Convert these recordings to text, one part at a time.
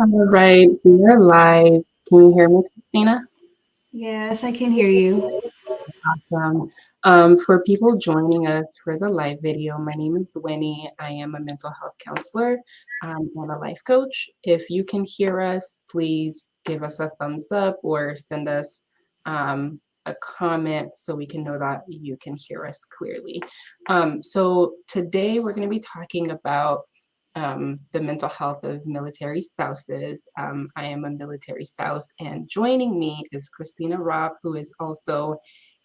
All right, we are live. Can you hear me, Christina? Yes, I can hear you. Awesome. For people joining us for the live video, my name is Winnie. I am a mental health counselor and a life coach. If you can hear us, please give us a thumbs up or send us a comment so we can know that you can hear us clearly. So today we're going to be talking about the mental health of military spouses. I am a military spouse, and joining me is Christina Robb, who is also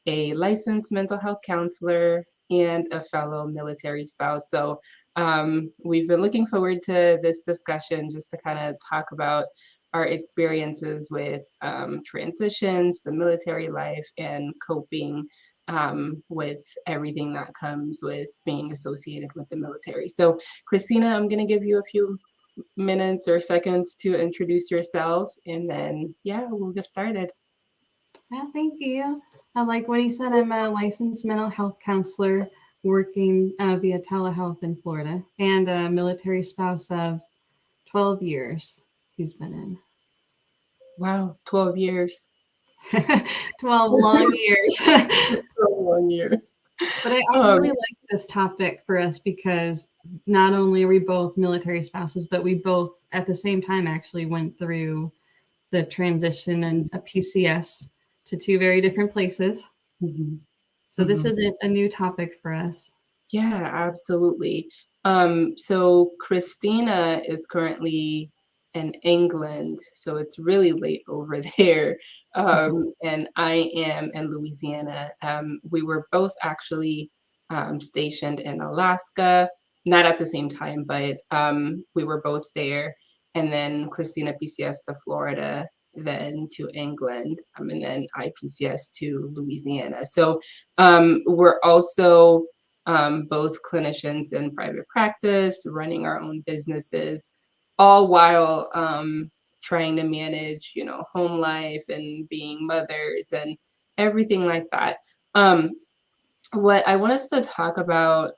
a licensed mental health counselor and a fellow military spouse. So we've been looking forward to this discussion just to kind of talk about our experiences with transitions, the military life, and coping with everything that comes with being associated with the military. So, Christina, I'm going to give you a few minutes or seconds to introduce yourself, and then, yeah, we'll get started. Thank you. Like what he said, I'm a licensed mental health counselor working via telehealth in Florida and a military spouse of 12 years he's been Wow, 12 years. in. 12 long years. 12 years. But I Um, really like this topic for us because not only are we both military spouses, but we both at the same time actually went through the transition and a PCS to two very different places. mhm, So this mhm. isn't a new topic for us. Yeah, absolutely. So Christina is currently in England, so it's really late over there. And I am in Louisiana. We were both actually stationed in Alaska, not at the same time, but we were both there. And then Christina PCS to Florida, then to England, and then I PCS to Louisiana. So we're also both clinicians in private practice, running our own businesses, all while trying to manage, home life and being mothers and everything like that. Um, what I want us to talk about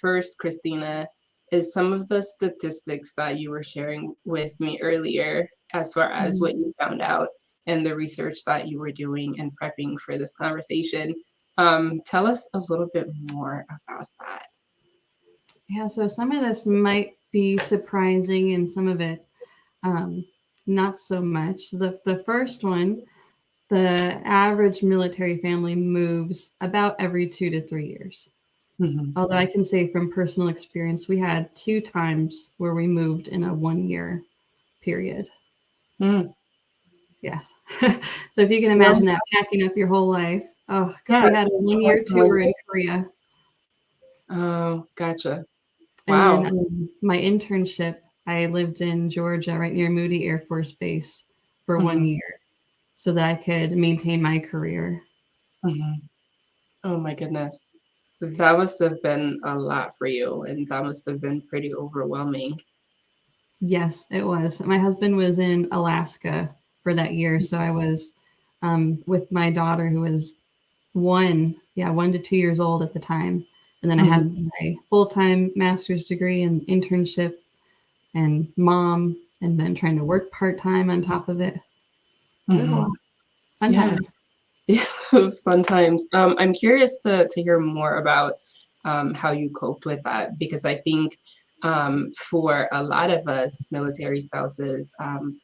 first, Christina, is some of the statistics that you were sharing with me earlier, as far as Mhm. what you found out and the research that you were doing and prepping for this conversation. Tell us a little bit more about that. Yeah, so some of this might be surprising and some of it um, not so much. The first one, the average military family moves about every 2 to 3 years. Mhm. Although I can say from personal experience, we had two times where we moved in a 1 year period. Mm. Yes. So if you can Well, imagine that packing up your whole life. Oh, yeah. we had a 1 year tour in Korea. Oh, gotcha. And then Wow. my internship, I lived in Georgia, right near Moody Air Force Base for one Mhm. year so that I could maintain my career. Mhm. Oh my goodness. That must have been a lot for you, and that must have been pretty overwhelming. Yes, it was. My husband was in Alaska for that year. So I was with my daughter, who was 1 to 2 years old at the time. And then I Mhm. had my full time master's degree and internship and mom, and then trying to work part time on top of it. It was a lot. Mhm. Fun Yeah. times. Fun times. I'm curious to hear more about how you coped with that, because I think for a lot of us military spouses,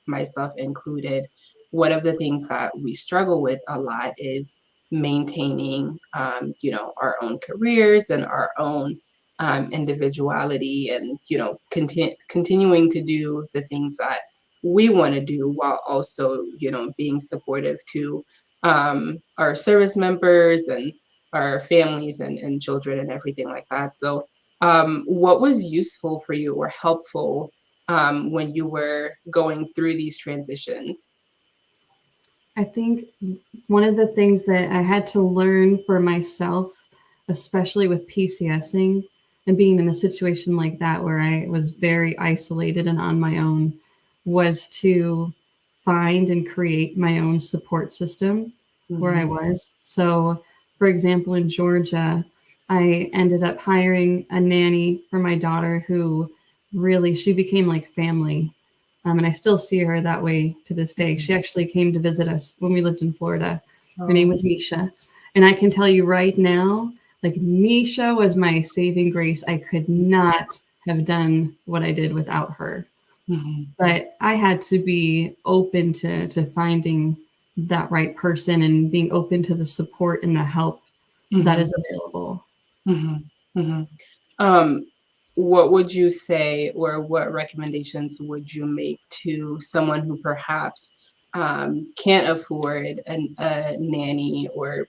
myself included, one of the things that we struggle with a lot is maintaining, our own careers and our own individuality, and continuing to do the things that we want to do while also, being supportive to our service members and our families and children and everything like that. So, what was useful for you or helpful when you were going through these transitions? I think one of the things that I had to learn for myself, especially with PCSing and being in a situation like that where I was very isolated and on my own, was to find and create my own support system where I Mhm, was. So, for example, in Georgia, I ended up hiring a nanny for my daughter who really she became like family And I still see her that way to this day. She actually came to visit us when we lived in Florida. Her name Oh, was Misha. And I can tell you right now, like Misha was my saving grace. I could not have done what I did without her. mhm, But I had to be open to finding that right person and being open to the support and the help that mhm, is available. mhm, mhm. Um, what would you say, or what recommendations would you make to someone who perhaps can't afford a nanny, or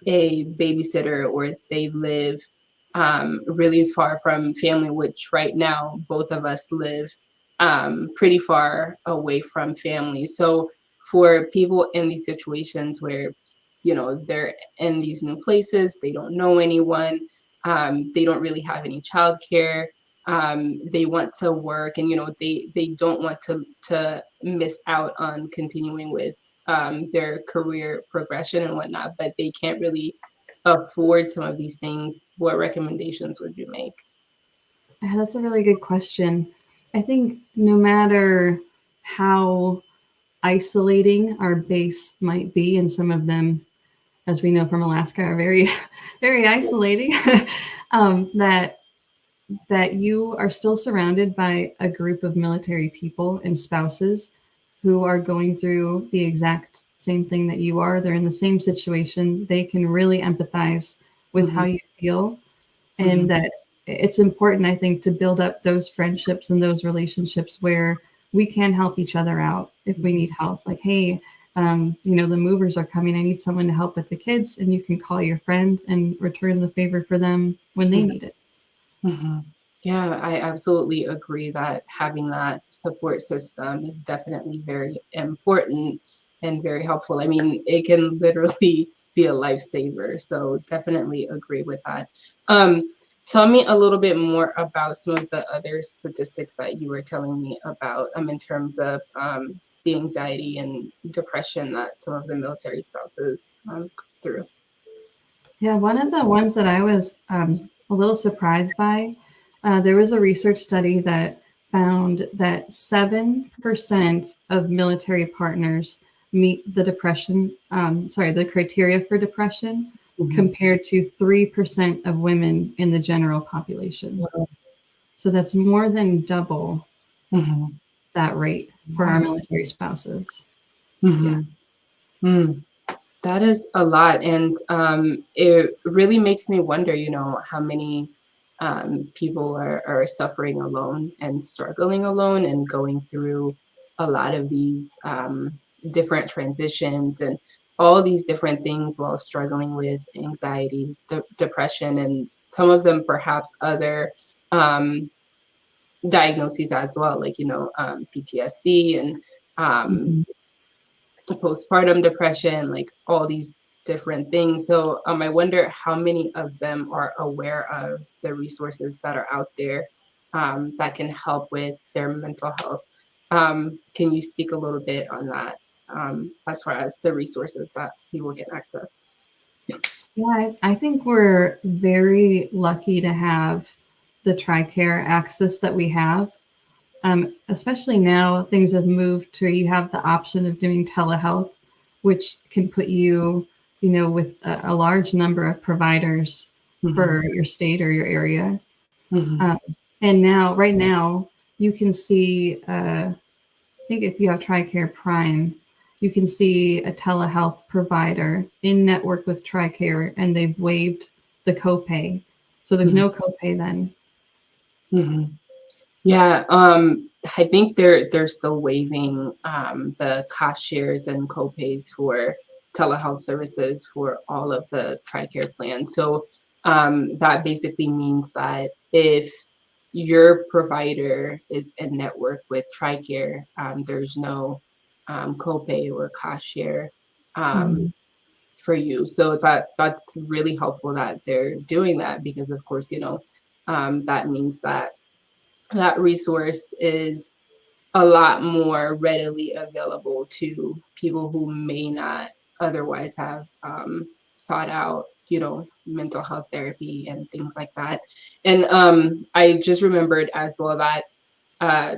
a babysitter, or they live really far from family, which right now both of us live pretty far away from family. So for people in these situations where, they're in these new places, they don't know anyone, they don't really have any childcare, they want to work, and they don't want to miss out on continuing with their career progression and whatnot, but they can't really afford some of these things. What recommendations would you make? Yeah, that's a really good question. I think no matter how isolating our base might be, and some of them, as we know from Alaska, are very, very isolating, that you are still surrounded by a group of military people and spouses who are going through the exact same thing that you are. They're in the same situation. They can really empathize with how Mhm, you feel, and mhm, that it's important, I think, to build up those friendships and those relationships where we can help each other out if we need help. Like, hey, the movers are coming. I need someone to help with the kids, and you can call your friend and return the favor for them when they mhm, need it. mhm. Yeah, I absolutely agree that having that support system is definitely very important and very helpful. I mean, it can literally be a lifesaver. So definitely agree with that. Tell me a little bit more about some of the other statistics that you were telling me about, in terms of the anxiety and depression that some of the military spouses go through. Yeah, one of the ones that I was a little surprised by, there was a research study that found that 7% of military partners meet the criteria for depression, Mhm. compared to 3% of women in the general population. Wow. So that's more than double Mhm. that rate for our Wow. military spouses. Yeah. Mhm. Mm. That is a lot, and it really makes me wonder, how many people are suffering alone and struggling alone and going through a lot of these different transitions and all these different things while struggling with anxiety, depression, and some of them perhaps other um, diagnoses as well, like PTSD and um, Mhm. postpartum depression, like all these different things. So I wonder how many of them are aware of the resources that are out there that can help with their mental health. Can you speak a little bit on that, as far as the resources that people can access? Yeah, I think we're very lucky to have the TRICARE access that we have. Especially now, things have moved to you have the option of doing telehealth, which can put you, with a large number of providers Hmm. for your state or your area. Hmm. Um, and now, right now, you can see, I think if you have TRICARE Prime, you can see a telehealth provider in network with TRICARE, and they've waived the copay. So there's Hmm. no copay then. Hmm. Yeah, I think they're still waiving the cost shares and copays for telehealth services for all of the TRICARE plans. So that basically means that if your provider is in network with TRICARE, there's no copay or cost share um, Mhm. for you. So that's really helpful that they're doing that, because of course, that means that that resource is a lot more readily available to people who may not otherwise have sought out, mental health therapy and things like that. And I just remembered as well that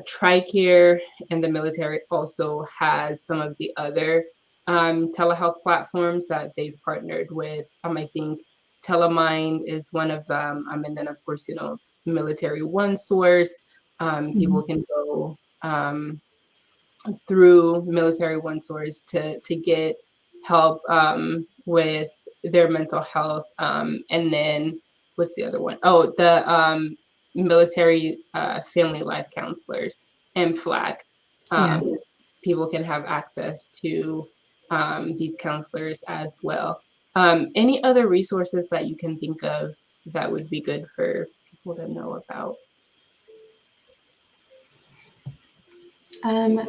TRICARE and the military also has some of the other telehealth platforms that they've partnered with. I think Telemind is one of them. And then, of course, Military One Source. People Mhm. can go through Military One Source to get help with their mental health. And then what's the other one? Oh, the Military Family Life Counselors and FLAC. Yeah. People can have access to these counselors as well. Any other resources that you can think of that would be good for people to know about? Um,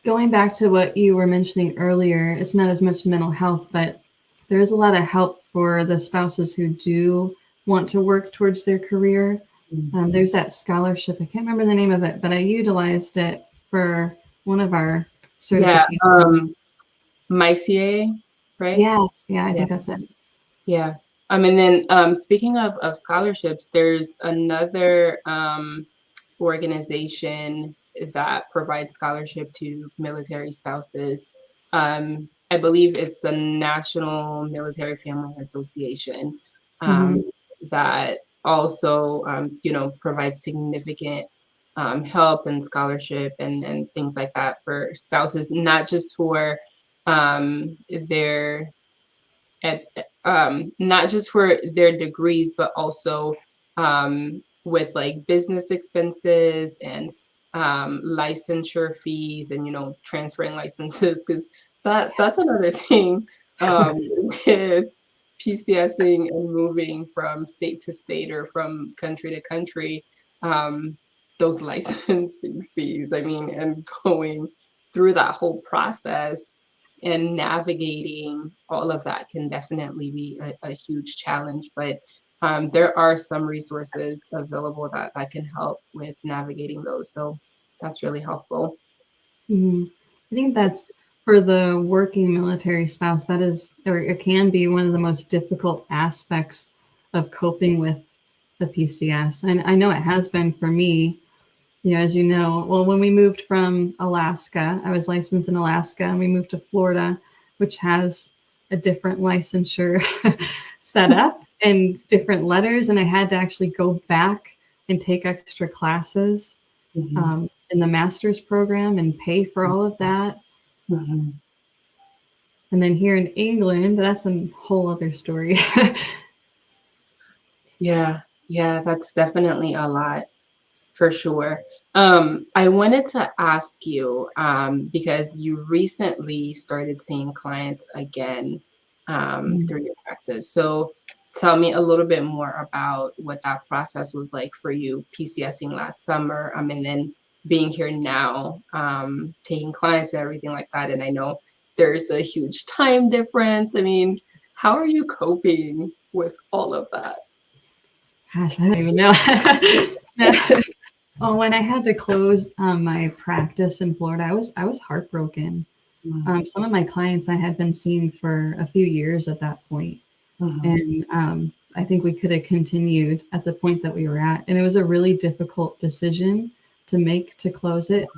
Going back to what you were mentioning earlier, it's not as much mental health, but there is a lot of help for the spouses who do want to work towards their career. There's that scholarship. I can't remember the name of it, but I utilized it for one of our Yeah, certifications. MyCA, right? Yes, yeah, I Yeah. think that's it. Yeah. And then speaking of scholarships, there's another organization that provides scholarship to military spouses. I believe it's the National Military Family Association Hmm. um, that also, provides significant help and scholarship and things like that for spouses, not just for their at not just for their degrees, but also with like business expenses and licensure fees and transferring licenses because that's another thing with PCSing and moving from state to state or from country to country. Um, those licensing fees, I mean, and going through that whole process and navigating all of that can definitely be a huge challenge. But there are some resources available that can help with navigating those. So that's really helpful. Hmm. I think that's for the working military spouse, that is, or it can be one of the most difficult aspects of coping with the PCS. And I know it has been for me. As you know, well, when we moved from Alaska, I was licensed in Alaska, and we moved to Florida, which has a different licensure setup and different letters. And I had to actually go back and take extra classes Mhm, in the master's program and pay for all of that. mhm. And then here in England, that's a whole other story. Yeah, yeah, that's definitely a lot. For sure. I wanted to ask you, because you recently started seeing clients again, through your practice. So tell me a little bit more about what that process was like for you, PCSing last summer, and then being here now, taking clients and everything like that. And I know there's a huge time difference. I mean, how are you coping with all of that? Gosh, I don't even know. Oh, when I had to close my practice in Florida, I was heartbroken. Mm, Some of my clients I had been seeing for a few years at that point, mhm, and I think we could have continued at the point that we were at. And it was a really difficult decision to make to close it.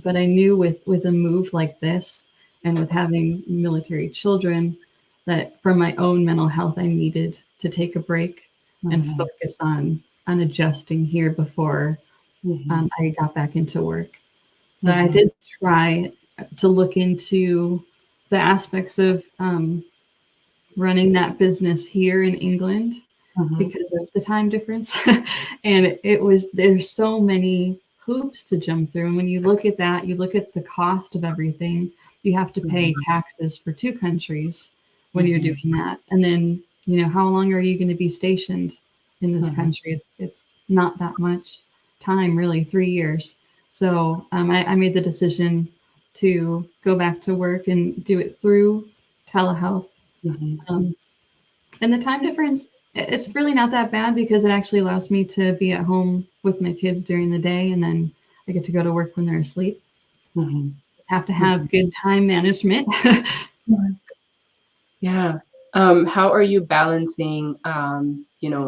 But I knew with a move like this, and with having military children, that for my own mental health, I needed to take a break and mhm, focus on adjusting here before mhm, I got back into work. But I mhm, did try to look into the aspects of running that business here in England mhm. because of the time difference. And there's so many hoops to jump through. And when you look at that, you look at the cost of everything. You have to pay Mhm, taxes for two countries when you're mhm, doing that. And then, how long are you going to be stationed in this mhm, country? It's not that much time, really, 3 years. So I made the decision to go back to work and do it through telehealth. mhm, um, and the time difference, it's really not that bad because it actually allows me to be at home with my kids during the day, and then I get to go to work when they're asleep. mhm, Just have to have mhm. good time management. Mhm. Yeah. How are you balancing,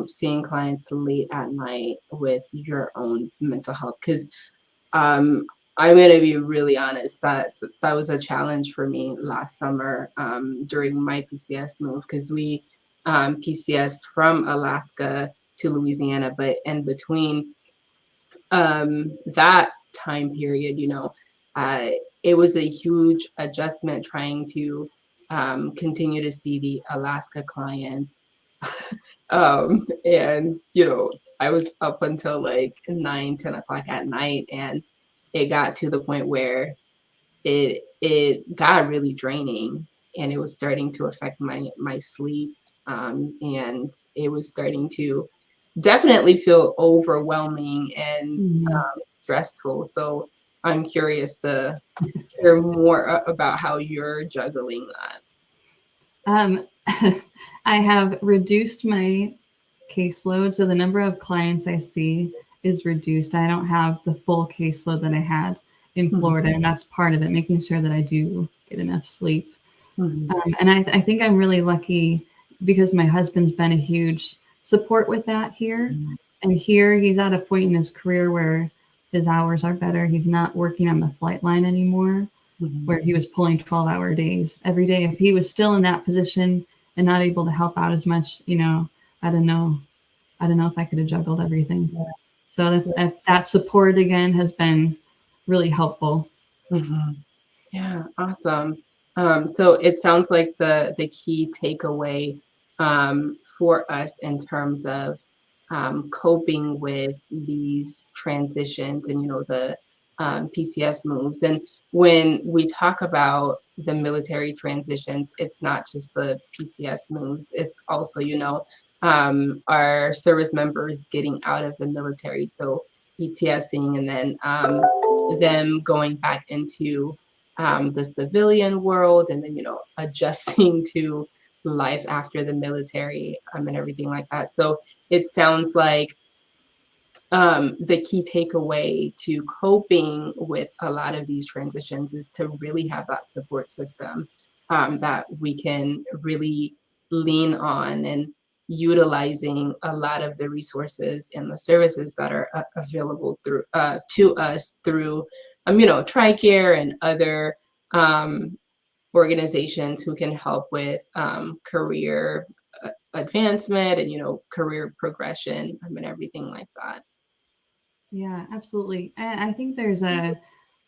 seeing clients late at night with your own mental health? Because I'm gonna be really honest that that was a challenge for me last summer during my PCS move because we PCSed from Alaska to Louisiana, but in between that time period, uh, it was a huge adjustment trying to continue to see the Alaska clients. And, I was up until like 9, 10 o'clock at night, and it got to the point where it got really draining, and it was starting to affect my sleep, and it was starting to definitely feel overwhelming and Mhm. stressful. So I'm curious to hear more about how you're juggling that. Um, I have reduced my caseload, so the number of clients I see is reduced. I don't have the full caseload that I had in Mhm, Florida, and that's part of it, making sure that I do get enough sleep. mhm, And I think I'm really lucky because my husband's been a huge support with that here. mhm, And here he's at a point in his career where his hours are better. He's not working on the flight line anymore, mhm. where he was pulling 12-hour days every day. If he was still in that position and not able to help out as much, I don't know. I don't know if I could have juggled everything. Yeah, So yeah. that support again has been really helpful. Mhm. Yeah, awesome. So it sounds like the key takeaway for us in terms of coping with these transitions and the PCS moves. And when we talk about the military transitions, it's not just the PCS moves. It's also our service members getting out of the military. So PTSing, and then them going back into the civilian world, and then adjusting to life after the military, and everything like that. So it sounds like the key takeaway to coping with a lot of these transitions is to really have that support system that we can really lean on, and utilizing a lot of the resources and the services that are available through to us through TRICARE and other um, organizations who can help with career advancement, and career progression, and everything like that. Yeah, absolutely. And I think there's a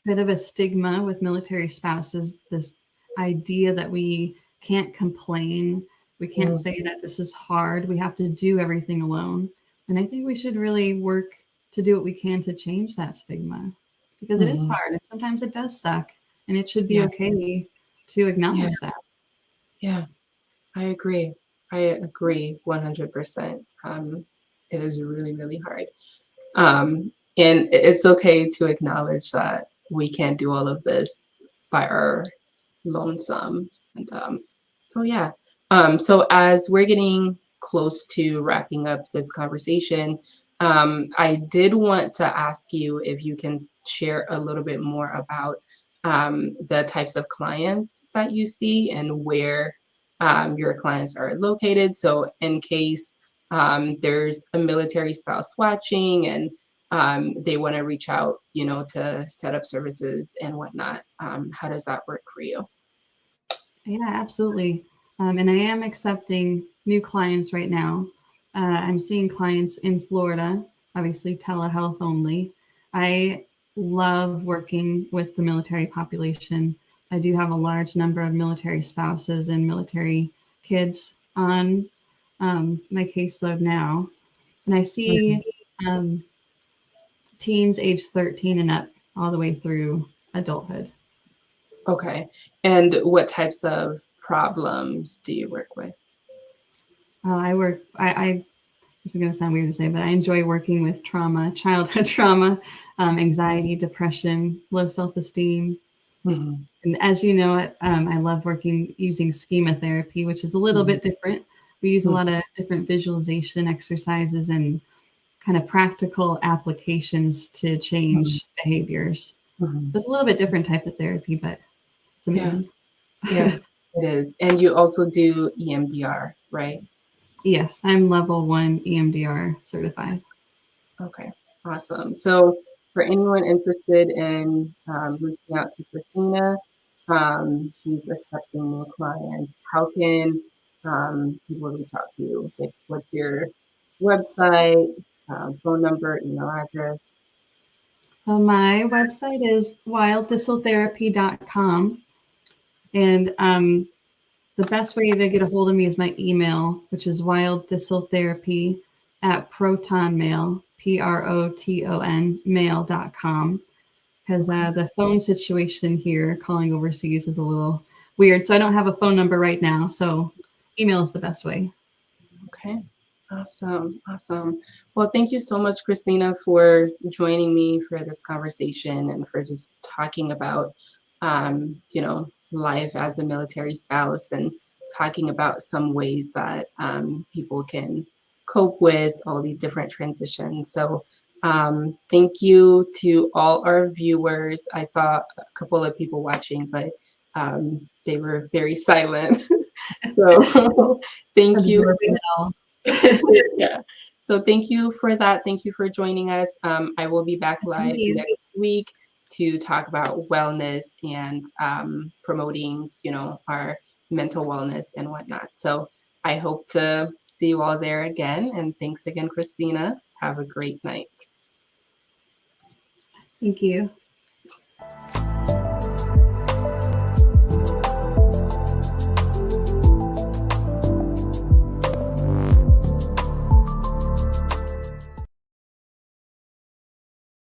bit of a stigma with military spouses, this idea that we can't complain, we can't Mm, say that this is hard, we have to do everything alone. And I think we should really work to do what we can to change that stigma because it is mhm. hard and sometimes it does suck. And it should be Yeah, okay to yeah, acknowledge that. yeah. I agree. I agree 100%. It is really, really hard. And it's okay to acknowledge that we can't do all of this by our lonesome. And so, yeah. So, as we're getting close to wrapping up this conversation, I did want to ask you if you can share a little bit more about the types of clients that you see and where your clients are located. So, in case there's a military spouse watching, and they want to reach out, to set up services and whatnot, how does that work for you? Yeah, absolutely. And I am accepting new clients right now. I'm seeing clients in Florida, obviously telehealth only. I love working with the military population. I do have a large number of military spouses and military kids on my caseload now. And I Mhm. see um, teens age 13 and up all the way through adulthood. Okay. And what types of problems do you work with? I this is going to sound weird to say, but I enjoy working with trauma, childhood trauma, anxiety, depression, low self esteem. Mhm, And as you know, I love working using schema therapy, which is a little mhm, bit different. We use a mhm, lot of different visualization exercises and kind of practical applications to mhm, change behaviors. mhm. It's a little bit different type of therapy, but it's Yeah, amazing. yeah, it is. And you also do EMDR, right? Yes, I'm level 1 EMDR certified. Okay, awesome. So for anyone interested in reaching out to Christina, she's accepting new clients. How can people reach out to you? Like, what's your website, phone number, email address? My website is wildthistletherapy.com. And the best way to get a hold of me is my email, which is wildthistletherapy@protonmail, PROTON mail.com. Because the phone situation here, calling overseas, is a little weird. So I don't have a phone number right now. So email is the best way. Okay. Awesome. Awesome. Well, thank you so much, Christina, for joining me for this conversation and for just talking about, life as a military spouse and talking about some ways that people can cope with all these different transitions. So, thank you to all our viewers. I saw a couple of people watching, but they were very silent. So, thank you. Absorbing it all. Yeah. So thank you for that. Thank you for joining us. I will be back Thank live you. next week to talk about wellness and promoting, our mental wellness and whatnot. So I hope to see you all there again. And thanks again, Christina. Have a great night. Thank you.